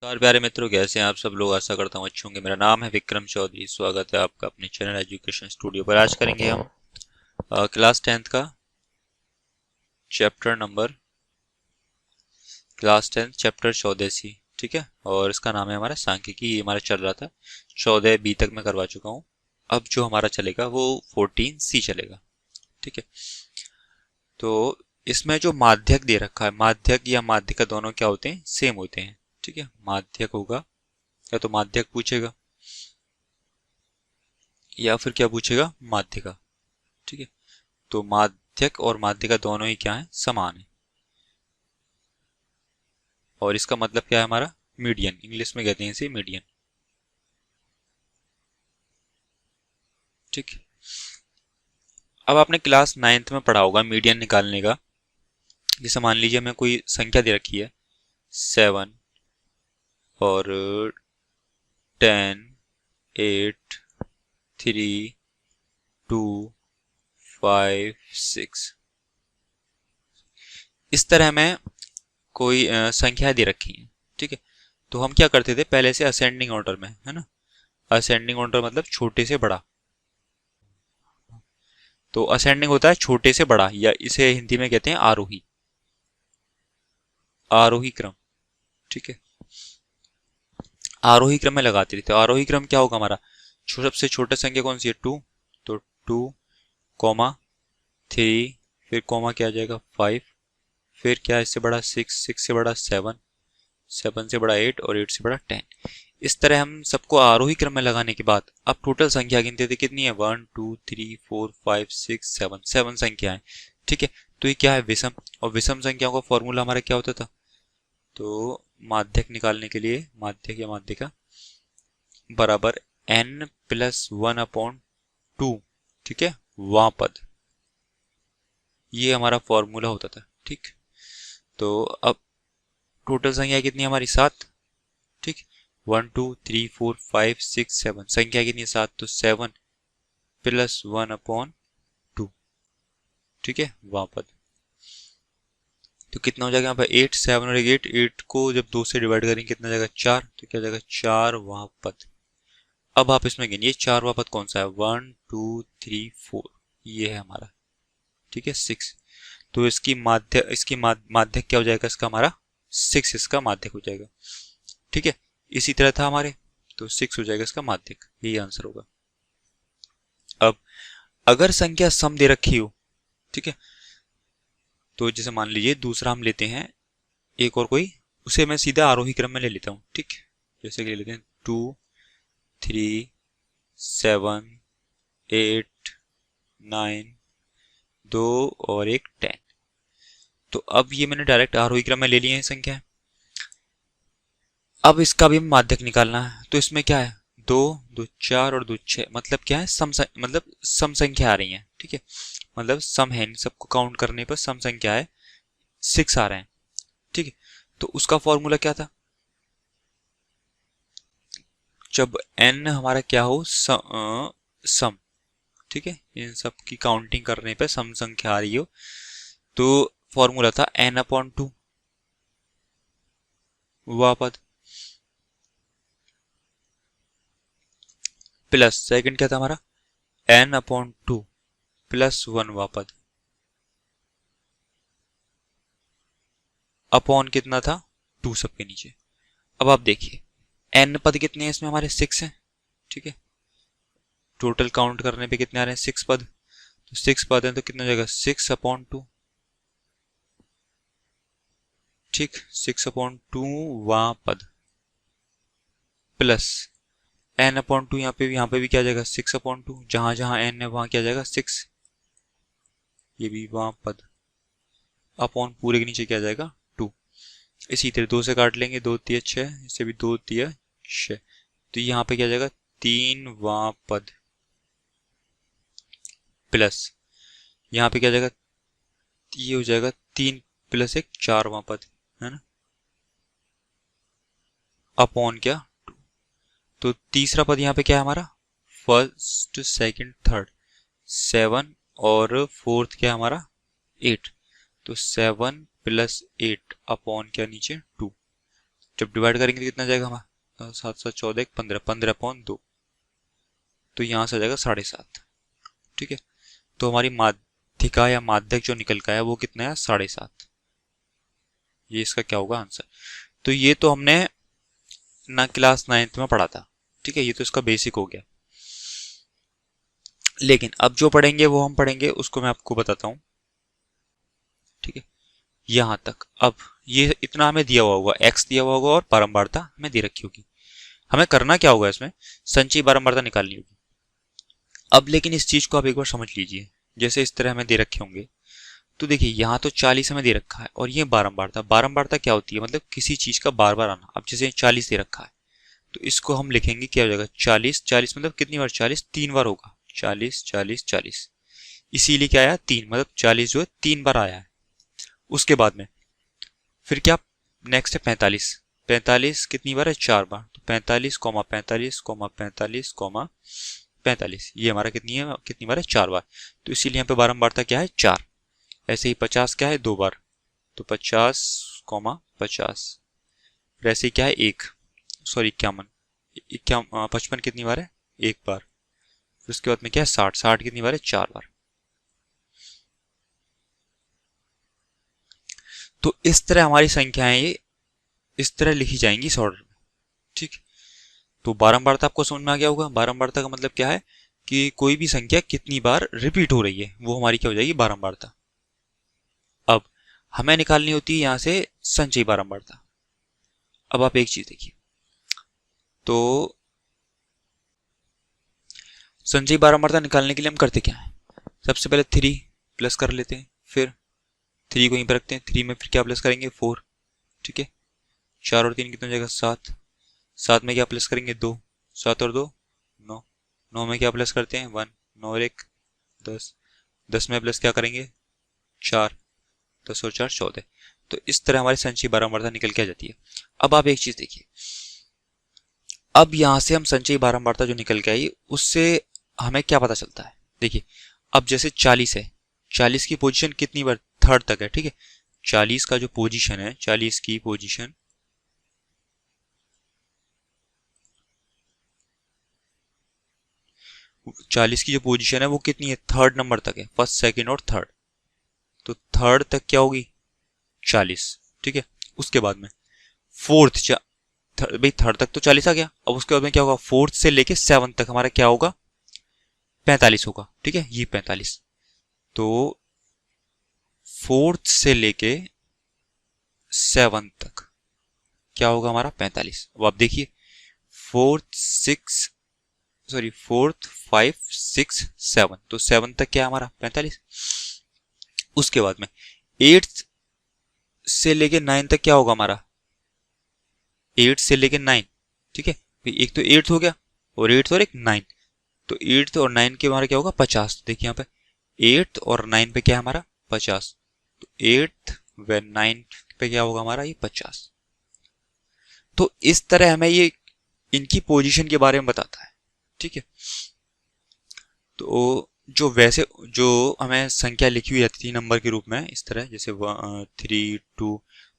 नमस्कार प्यारे मित्रों, कैसे हैं आप सब लोग। आशा करता हूँ अच्छे होंगे। मेरा नाम है विक्रम चौधरी। स्वागत है आपका अपने चैनल एजुकेशन स्टूडियो पर। आज करेंगे हम क्लास 10th का chapter number class 10 chapter 14C। ठीक है, और इसका नाम है हमारा सांख्यिकी। ये हमारा चल रहा था 14B तक मैं करवा चुका हूँ। अब जो हमारा चलेगा वो 14C चलेगा। ठीक है, तो इसमें जो माध्यक दे रखा है, माध्यक या माध्यिका दोनों क्या होते हैं, सेम होते हैं। ठीक है, माध्यक होगा या तो माध्यक पूछेगा या फिर क्या पूछेगा, माध्यिका। ठीक है, तो माध्यक और माध्यिका दोनों ही क्या है, समान है। और इसका मतलब क्या है हमारा, मीडियन। इंग्लिश में कहते हैं इसे मीडियन। ठीक है, अब आपने क्लास 9th में पढ़ा होगा मीडियन निकालने का। जैसे मान लीजिए हमें कोई संख्या दे रखी है 7 और 10, 8, 3, 2, 5, 6। इस तरह हमें कोई संख्या दे रखी है। ठीक है, तो हम क्या करते थे, पहले से असेंडिंग ऑर्डर में, है ना। असेंडिंग ऑर्डर मतलब छोटे से बड़ा। तो असेंडिंग होता है छोटे से बड़ा, या इसे हिंदी में कहते हैं आरोही, आरोही क्रम। ठीक है, आरोही क्रम में लगाते रहते। आरोही क्रम क्या होगा हमारा, सबसे छोटा संख्या कौन सी है, 2। तो 2, कॉमा 3, फिर कॉमा क्या आ जाएगा 5, फिर क्या है इससे बड़ा 6, 6 से बड़ा 7, 7 से बड़ा 8 और 8 से बड़ा 10। इस तरह हम सबको आरोही क्रम में लगाने के बाद अब टोटल संख्या गिनते थे, कितनी है, 1 2 3 4 5 6 7, 7 संख्या है। ठीक है, तो ये क्या है, विषम। और विषम संख्याओं का फॉर्मूला हमारा क्या होता था, तो माध्यक निकालने के लिए माध्यक या माध्यिका बराबर n प्लस 1/2। ठीक है, वहां पद, ये हमारा फॉर्मूला होता था। ठीक, तो अब टोटल संख्या कितनी है हमारी, 7। ठीक, 1 2 3 4 5 6 7, संख्या कितनी है, 7। तो 7 प्लस 1/2। ठीक है, वहां पद, तो कितना हो जाएगा यहाँ पर 8, 7 और 8। 8 को जब 2 से डिवाइड करेंगे कितना जाएगा, 4। तो क्या जाएगा, 4 वहां पद। अब आप इसमें गिनिए 4 वहां पद कौन सा है, 1 2 3 4, ये है हमारा। ठीक है, 6। तो इसकी माध्यक क्या हो जाएगा, इसका हमारा 6 इसका माध्यक हो जाएगा। ठीक है, इसी तरह था हमारे, तो 6 हो जाएगा इसका माध्यक, यही आंसर होगा। अब अगर संख्या सम दे रखी हो, ठीक है, तो जैसे मान लीजिए दूसरा हम लेते हैं एक और कोई, उसे मैं सीधा आरोही क्रम में ले लेता हूँ। ठीक, जैसे कि ले लेते हैं 2 3 7 8 9, 2 और एक 10। तो अब ये मैंने डायरेक्ट आरोही क्रम में ले लिए हैं संख्या। अब इसका भी माध्यक निकालना है, तो इसमें क्या है, 2 2 4 और 2 6, मतलब क्या है, मतलब सम संख्या आ रही है। ठीक है, मतलब सम है, इन सबको काउंट करने पर सम संख्या है, 6 आ रहे हैं। ठीक है, तो उसका फॉर्मूला क्या था, जब n हमारा क्या हो, सम। ठीक है, इन सब की काउंटिंग करने पे सम संख्या आ रही हो, तो फॉर्मूला था n/2 वह पद, प्लस सेकंड क्या था हमारा, n/2 प्लस 1 वह पद, अपॉन कितना था, 2 सबके नीचे। अब आप देखिए n पद कितने हैं इसमें हमारे, 6 हैं। ठीक है, टोटल काउंट करने पे कितने आ रहे हैं, 6 पद। तो 6 पद हैं तो कितना हो जाएगा, 6/2। ठीक, 6/2 वहां पद, प्लस n/2, यहाँ पे भी क्या जाएगा, 6/2। जहां जहां n है वहां क्या जाएगा, 6। ये भी वहां पद, अपॉन पूरे के नीचे क्या जाएगा, 2। इसी तरह 2 से काट लेंगे, 2 तिया 6, इससे भी 2 तिया 6। तो यहाँ पे क्या जाएगा, 3 वहां पद, प्लस यहाँ पे क्या जाएगा, ये हो जाएगा 3 प्लस 1 4 वहां पद, है ना, अपॉन क्या, तो तीसरा पद यहाँ पे क्या है हमारा, फर्स्ट सेकंड थर्ड, 7 और फोर्थ क्या है हमारा, 8। तो 7 प्लस 8 अपॉन क्या नीचे 2। जब डिवाइड करेंगे तो कितना जाएगा हमारा, 7 7 14 15, 15/2, तो यहाँ से आ जाएगा 7.5। ठीक है, तो हमारी माध्यिका या माध्यक जो निकल का है वो कितना है, 7.5। ये इसका क्या होगा आंसर। तो ये तो हमने ना क्लास 9th में पढ़ा था। ठीक है, ये तो इसका बेसिक हो गया। लेकिन अब जो पढ़ेंगे वो हम पढ़ेंगे, उसको मैं आपको बताता हूँ। ठीक है, यहां तक अब ये इतना हमें दिया हुआ होगा, x दिया हुआ होगा और बारंबारता हमें दे रखी होगी। हमें करना क्या होगा, इसमें संचयी बारंबारता निकालनी होगी। अब लेकिन इस चीज को आप एक बार समझ लीजिए, जैसे इस तरह हमें दे रखे होंगे, तो देखिए यहाँ तो 40 हमें दे रखा है और ये बारंबारता। बारंबारता क्या होती है, मतलब किसी चीज का बार बार आना। अब जैसे 40 दे रखा है तो इसको हम लिखेंगे क्या हो जाएगा, 40 40 मतलब कितनी बार, 40 3 बार होगा, 40 40 40, इसीलिए क्या आया 3, मतलब 40 जो है 3 बार आया है। उसके बाद में फिर क्या, नेक्स्ट है 45। 45 कितनी बार है, 4 बार, तो 45 45 45 45, ये हमारा कितनी बार है, 4 बार। तो इसीलिए यहाँ पे बारंबारता क्या है, 4। ऐसे ही 50 क्या है, 2 बार, तो 50 50। फिर ऐसे ही क्या है, 1 सॉरी 51 55 कितनी बार है, 1 बार। फिर उसके बाद में क्या है, 60 60 कितनी बार है, 4 बार। तो इस तरह हमारी संख्याएं ये इस तरह लिखी जाएंगी इस ऑर्डर में। ठीक, तो बारंबारता आपको समझ में आ गया होगा। बारंबारता का मतलब क्या है कि कोई भी संख्या कितनी बार रिपीट हो रही है, वो हमारी क्या हो जाएगी, बारंबारता। अब हमें निकालनी होती है यहां से संचयी बारंबारता। अब आप एक चीज देखिए, तो संचयी बारंबारता निकालने के लिए हम करते क्या है, सबसे पहले 3 प्लस कर लेते हैं, फिर 3 को यहीं पर रखते हैं, 3 में फिर क्या प्लस करेंगे, 4। ठीक है, 4 और 3 कितना हो जाएगा, 7। 7 में क्या प्लस करेंगे, 2। 7 और 2 9। 9 में क्या प्लस करते हैं, 1। 9 और 1 10। 10 में प्लस क्या करेंगे, 4। 10 और 4 14। तो इस तरह हमारी संचयी बारंबारता निकल के आ जाती है। अब आप एक चीज देखिए, अब यहां से हम संचयी बारंबारता जो निकल के आई उससे हमें क्या पता चलता है। देखिए, अब जैसे 40 है, 40 की पोजीशन कितनी बार, थर्ड तक है। ठीक है, 40 का जो पोजीशन है, 40 की पोजीशन 40 की जो पोजीशन है वो कितनी है, थर्ड नंबर तक है, फर्स्ट सेकंड और थर्ड। तो थर्ड तक क्या होगी, 40। ठीक है, उसके बाद में फोर्थ, भाई थर्ड तक तो 40 आ गया। अब उसके बाद में क्या होगा, फोर्थ से लेके 7 तक हमारा क्या होगा, 45 होगा। ठीक है, ये 45। तो फोर्थ से लेके 7 तक क्या होगा हमारा, 45। अब आप देखिए, फोर्थ 5 6 7, तो 7 तक क्या है हमारा, 45। उसके बाद में 8 से लेके 9 तक क्या होगा हमारा, 8 से लेके 9। ठीक है, एक तो 8 हो गया और 8 और एक 9, तो 8 और 9 के हमारा क्या होगा, 50। तो देखिए यहाँ पे 8 और 9 पे क्या है हमारा, 50। तो 8 व 9 पे क्या होगा हमारा, ये 50। तो इस तरह हमें ये इनकी पोजीशन के बारे में बताता है। ठीक है, तो जो हमें संख्या लिखी हुई रहती थी नंबर के रूप में इस तरह, जैसे 3 2,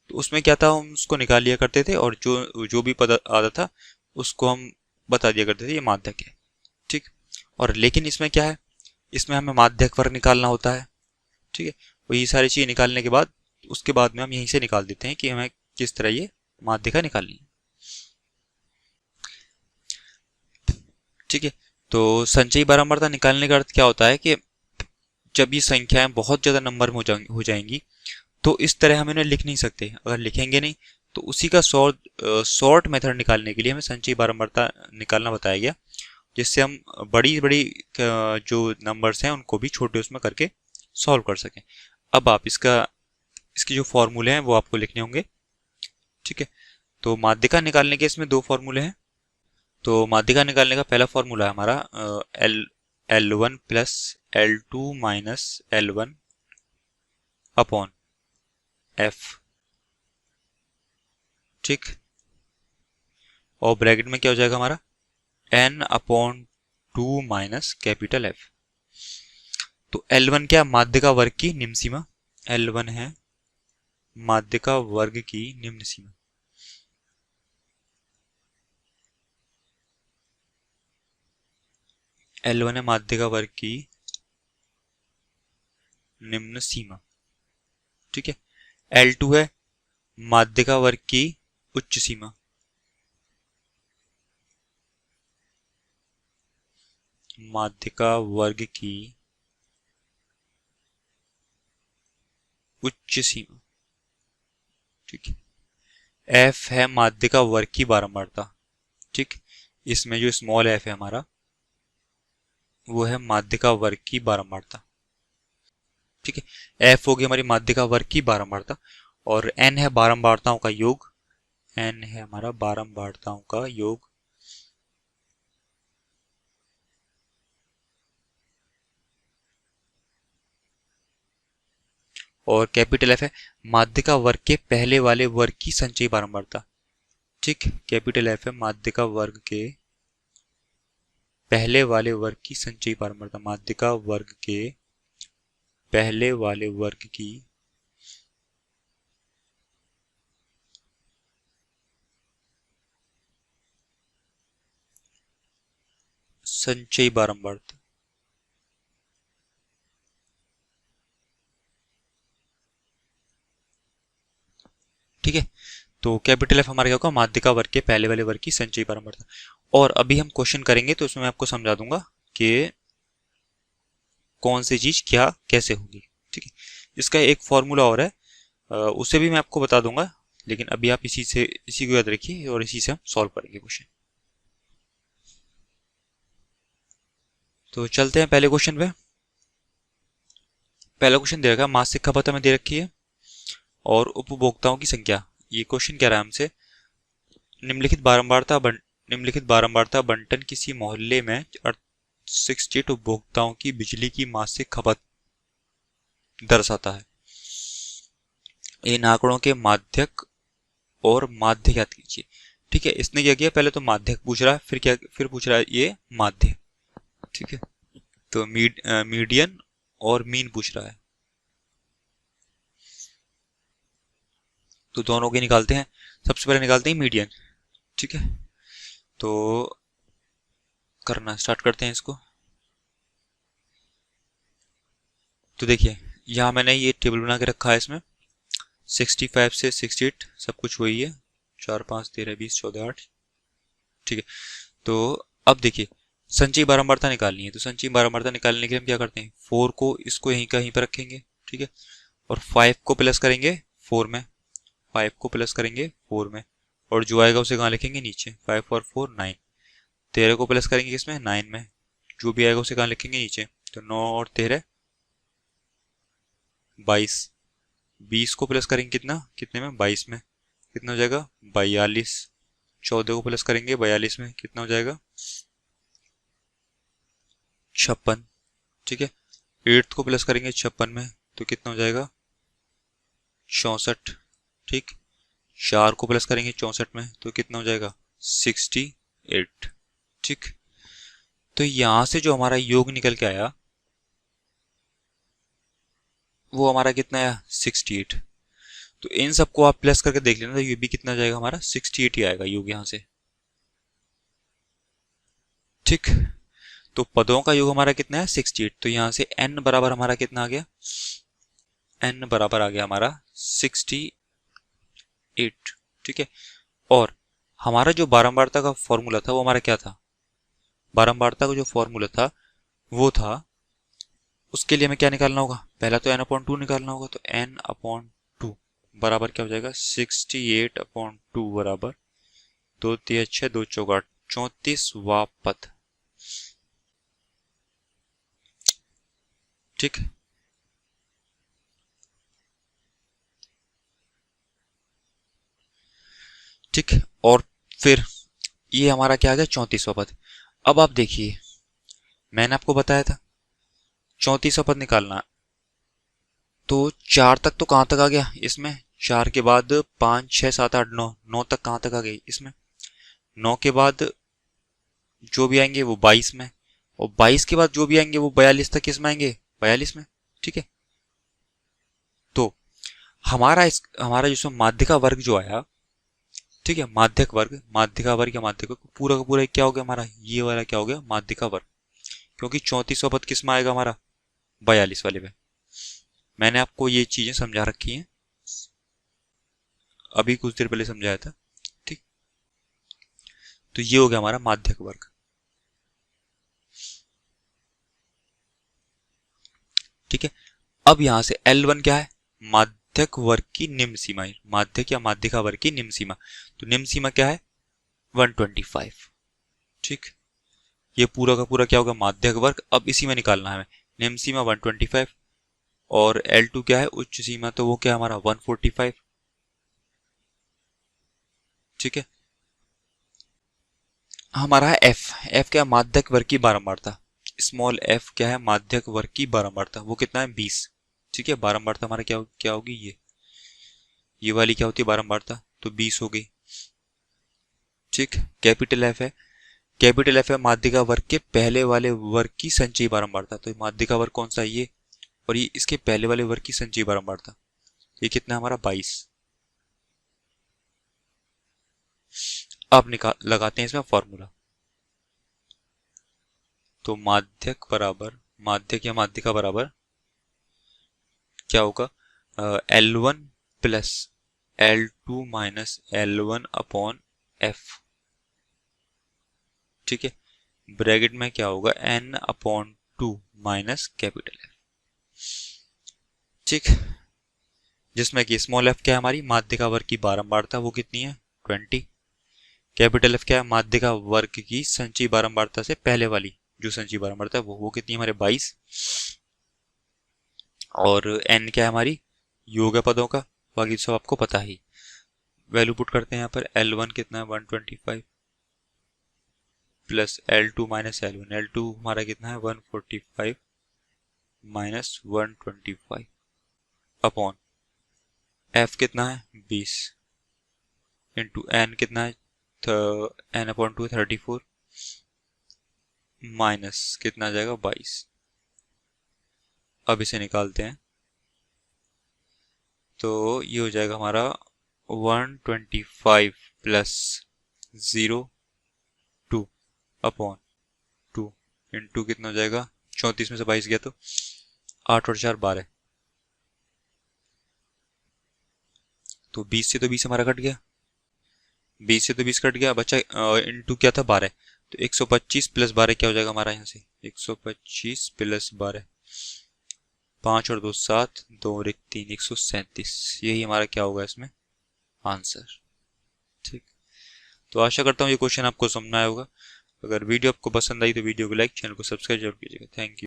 तो उसमें क्या था, हम उसको निकाल लिया करते थे और जो भी पद आता था उसको हम बता दिया करते थे, ये माध्यक है। ठीक, और लेकिन इसमें क्या है, इसमें हमें माध्यक वर्ग निकालना होता है। ठीक है, और ये सारी चीजें निकालने के बाद उसके बाद में हम यहीं से निकाल देते हैं कि हमें किस तरह ये माध्यिका निकालनी है। ठीक है, तो संचयी बारंबारता निकालने का अर्थ क्या होता है कि जब ये संख्याएं बहुत ज्यादा नंबर में हो जाएंगी तो इस तरह हम इन्हें लिख नहीं सकते। अगर लिखेंगे नहीं तो उसी का शॉर्ट मेथड निकालने के लिए हमें संचयी बारंबारता निकालना बताया गया, जिससे हम बड़ी बड़ी जो नंबर्स हैं उनको भी छोटे उसमें करके सॉल्व कर सकें। अब आप इसके जो फॉर्मूले हैं वो आपको लिखने होंगे। ठीक है, तो माध्यिका निकालने के इसमें 2 फॉर्मूले हैं। तो माध्यिका निकालने का पहला फॉर्मूला है हमारा L1 plus L2 minus L1 upon F। ठीक, और ब्रैकेट में क्या हो जाएगा हमारा, N upon 2 minus capital F। तो L1 क्या, माध्यिका वर्ग की निम्न सीमा, L1 है माध्यिका वर्ग की निम्न सीमा। L1 है माध्यिका वर्ग की निम्न सीमा, ठीक है। L2 है माध्यिका वर्ग की उच्च सीमा, माध्यिका वर्ग की उच्च सीमा, ठीक है। F है माध्यिका वर्ग की बारंबारता, ठीक। इसमें जो स्मॉल f है हमारा वो है माध्यिका वर्ग की बारंबारता, ठीक है। F होगी हमारी माध्यिका वर्ग की बारंबारता और n है बारंबारताओं का योग, n है हमारा बारंबारताओं का योग, और कैपिटल F है माध्यिका वर्ग के पहले वाले वर्ग की संचयी बारंबारता, ठीक। कैपिटल F है माध्यिका वर्ग के पहले वाले वर्ग की संचयी बारंबारता, माध्यिका वर्ग के पहले वाले वर्ग की संचयी बारंबारता, ठीक है। तो कैपिटल F हमारा क्या होगा, माध्यिका वर्ग के पहले वाले वर्ग की संचयी बारंबारता। और अभी हम क्वेश्चन करेंगे तो उसमें मैं आपको समझा दूंगा कि कौन सी चीज क्या कैसे होगी, ठीक है। इसका एक फॉर्मूला और है, उसे भी मैं आपको बता दूंगा, लेकिन अभी आप इसी को याद रखिए और इसी से हम सॉल्व करेंगे क्वेश्चन। तो चलते हैं पहले क्वेश्चन पे। पहला क्वेश्चन दे रखा है मासिक खपत हमें दे रखी है और उपभोक्ताओं की संख्या। ये क्वेश्चन कह रहा है हमसे निम्नलिखित बारंबारता बंटन किसी मोहल्ले में 68 उपभोक्ताओं की बिजली की मासिक खपत दर्शाता है। इन आंकड़ों के माध्यक और माध्य ज्ञात कीजिए, ठीक है। इसने क्या किया, पहले तो माध्यक पूछ रहा है, फिर पूछ रहा है ये माध्य, ठीक है। तो मीडियन और मीन पूछ रहा है, तो दोनों के निकालते हैं। सबसे पहले निकालते हैं मीडियन, ठीक है। तो करना स्टार्ट करते हैं इसको। तो देखिए यहाँ मैंने ये टेबल बना के रखा है, इसमें 65 से 68 सब कुछ वही है, 4 5 13 20 14 8, ठीक है। तो अब देखिए संचयी बारंबारता निकालनी है, तो संचयी बारंबारता निकालने के लिए हम क्या करते हैं, 4 को इसको यहीं कहीं पर रखेंगे, ठीक है। और 5 को प्लस करेंगे 4 में, 5 को प्लस करेंगे 4 में, और जो आएगा उसे कहाँ लिखेंगे, नीचे। 5 और 4 9। 13 को प्लस करेंगे किसमें, 9 में, जो भी आएगा उसे कहाँ लिखेंगे, नीचे। तो 9 और 13 22। 20 को प्लस करेंगे कितने में, 22 में, कितना हो जाएगा 42। 14 को प्लस करेंगे 42 में, कितना हो जाएगा 56, ठीक है। 8 को प्लस करेंगे 56 में, तो कितना हो जाएगा 64, ठीक। 4 को प्लस करेंगे 64 में, तो कितना हो जाएगा 68, ठीक। तो यहां से जो हमारा योग निकल के आया वो हमारा कितना आया 68। तो इन सबको आप प्लस करके देख लेना, तो ये भी कितना जाएगा हमारा 68 ही आएगा योग यहां से, ठीक। तो पदों का योग हमारा कितना है 68। तो यहां से n बराबर हमारा कितना आ गया, n बराबर आ गया हमारा 68, ठीक है। और हमारा जो बारंबारता का फॉर्मूला था वो हमारा क्या था, बारंबारता का जो फॉर्मूला था वो था, उसके लिए हमें क्या निकालना होगा, पहला तो n/2 निकालना होगा। तो n/2 बराबर क्या हो जाएगा 68/2 बराबर 2 3 6 2 4 8 34वां पद, ठीक। ठीक, और फिर ये हमारा क्या आ गया 34वां पद। अब आप देखिए मैंने आपको बताया था 34वां पद निकालना, तो 4 तक तो कहां तक आ गया इसमें, 4 के बाद 5 6 7 8 9, 9 तक कहां तक आ गई इसमें, 9 के बाद जो भी आएंगे वो 22 में, और 22 के बाद जो भी आएंगे वो 42 तक किसमें आएंगे, 42 में, ठीक है। तो हमारा जिसमें माध्यिका वर्ग जो आया, ठीक है, माध्यिका वर्ग या माध्यिक पूरा का पूरा क्या हो गया हमारा, ये वाला क्या हो गया माध्यिका वर्ग, क्योंकि 34वां पद किस में आएगा हमारा, 42 वाले में। मैंने आपको ये चीजें समझा रखी हैं, अभी कुछ देर पहले समझाया था, ठीक। तो ये हो गया हमारा माध्यक वर्ग, ठीक है। अब यहां से L1 क्या है, माध्यक वर्ग की निम्न सीमा, माध्यक या माध्यिका वर्ग की निम्न सीमा। तो निम्न सीमा क्या है, 125, ठीक। ये पूरा का पूरा क्या होगा, माध्यक वर्ग। अब इसी में निकालना है हमें, निम्न सीमा 125 और L2 क्या है, उच्च सीमा, तो वो क्या है हमारा 145, ठीक है। हमारा है F क्या है, माध्यक वर्ग की बारंबारता, स्मॉल f क्या है, माध्यक वर्ग की बारंबारता, वो कितना है 20, ठीक है। बारंबारता हमारा क्या होगी, ये वाली क्या होती है बारंबारता, तो 20 हो गई, ठीक। कैपिटल F है, कैपिटल F है माध्यिका वर्ग के पहले वाले वर्ग की संचयी बारंबारता। तो माध्यिका वर्ग कौन सा है, ये, और ये इसके पहले वाले वर्ग की संचयी बारंबारता, ये कितना हमारा 22। अब निकाल लगाते हैं इसमें फॉर्मूला। तो माध्यक बराबर, माध्यक या माध्यिका बराबर क्या होगा, L1 plus L2 minus L1 upon F, ठीक है। ब्रैकेट में क्या होगा, N upon 2 minus capital F, ठीक। जिसमें कि स्मॉल f क्या है हमारी, माध्यिका वर्ग की बारंबारता, वो कितनी है 20। कैपिटल F क्या है, माध्यिका वर्ग की संचयी बारंबारता से पहले वाली जो संचयी बारंबारता है वो कितनी है हमारे 22। और n क्या है हमारी, योग है पदों का, बाकी सब आपको पता ही। वैल्यू पुट करते हैं यहाँ पर, L1 कितना है 125 plus L2 minus L1, L2 हमारा कितना है 145 माइनस 125 अपॉन F कितना है 20 इंटू N कितना है, N अपॉन 2 34 माइनस कितना आ जाएगा 22। अब इसे निकालते हैं, तो ये हो जाएगा हमारा 125 प्लस 02 अपॉन 2 इंटू कितना हो जाएगा, 34 में से 22 गया तो 8 और 4 12, तो 20 से तो 20 हमारा कट गया, 20 से तो 20 कट गया, बच्चा इंटू क्या था 12, तो 125 प्लस 12 क्या हो जाएगा हमारा यहाँ से, 125 प्लस 12, 5 और 2 7, 2 और 1 3, 137, यही हमारा क्या होगा इसमें आंसर, ठीक। तो आशा करता हूँ ये क्वेश्चन आपको समझ में आया होगा। अगर वीडियो आपको पसंद आई तो वीडियो को लाइक, चैनल को सब्सक्राइब जरूर कीजिएगा। Thank you.